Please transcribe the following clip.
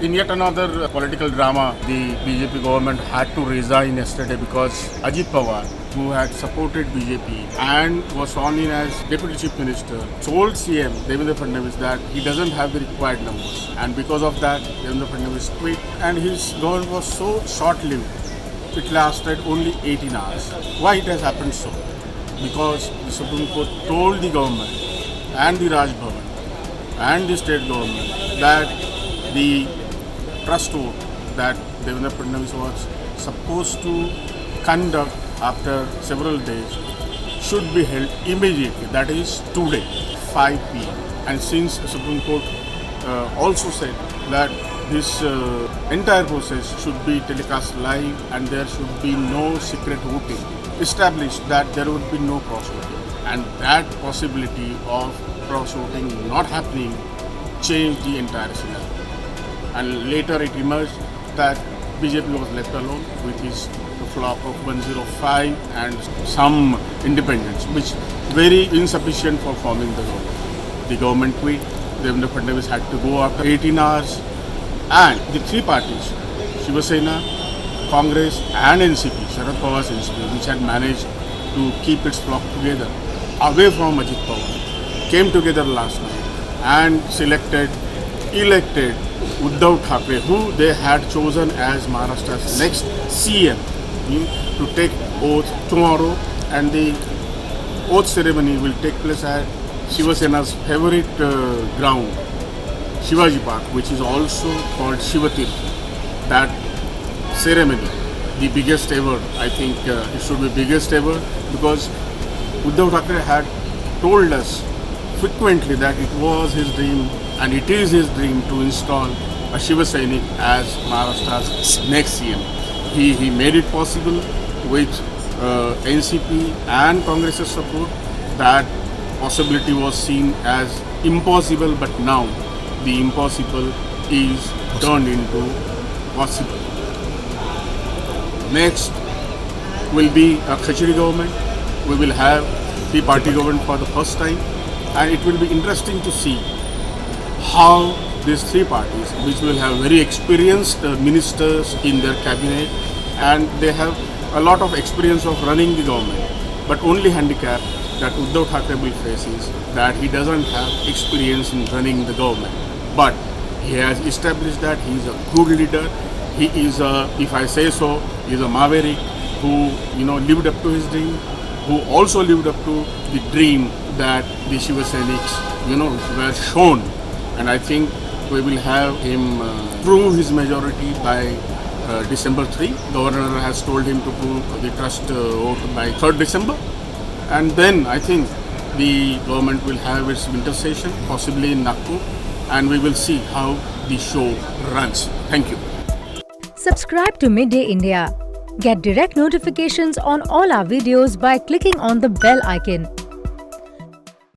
In yet another political drama, the BJP government had to resign yesterday because Ajit Pawar, who had supported BJP and was sworn in as Deputy Chief Minister, told CM Devendra Fadnavis that he doesn't have the required numbers. And because of that, Devendra Fadnavis quit and his government was so short-lived. It lasted only 18 hours. Why it has happened so? Because the Supreme Court told the government and the Raj Bhavan and the state government that the trust vote that Devendra Fadnavis was supposed to conduct after several days should be held immediately, that is today, 5 p.m. And since the Supreme Court also said that this entire process should be telecast live and there should be no secret voting, established that there would be no cross voting. And that possibility of cross voting not happening changed the entire scenario. And later it emerged that BJP was left alone with his flop of 105 and some independents, which very insufficient for forming the government. The government quit. Devendra Fadnavis had to go after 18 hours. And the three parties, Shiva Sena, Congress and NCP, Sharad Pawar's NCP, which had managed to keep its flock together away from Ajit Pawar, came together last night and elected Uddhav Thackeray, who they had chosen as Maharashtra's next CM, to take oath tomorrow, and the oath ceremony will take place at Shiva Sena's favorite ground, Shivaji Park, which is also called Shivatirth. That ceremony, the biggest ever, I think it should be biggest ever, because Uddhav Thackeray had told us frequently that it was his dream and it is his dream to install a Shiva Sainik as Maharashtra's next CM. He made it possible with NCP and Congress's support. That possibility was seen as impossible, but now the impossible is turned into possible. Next will be a Thackeray government. We will have three-party government for the first time, and it will be interesting to see how these three parties, which will have very experienced ministers in their cabinet, and they have a lot of experience of running the government. But only handicap that Uddhav Thackeray will face is that he doesn't have experience in running the government. But he has established that he is a good leader. He is a, if I say so, he is a maverick who lived up to his dream, who also lived up to the dream that the Shiva Sainiks were shown. And I think we will have him prove his majority by December 3. Governor has told him to prove the trust vote by 3rd December. And then I think the government will have its winter session, possibly in Nagpur, and we will see how the show runs. Thank you. Subscribe to Midday India. Get direct notifications on all our videos by clicking on the bell icon.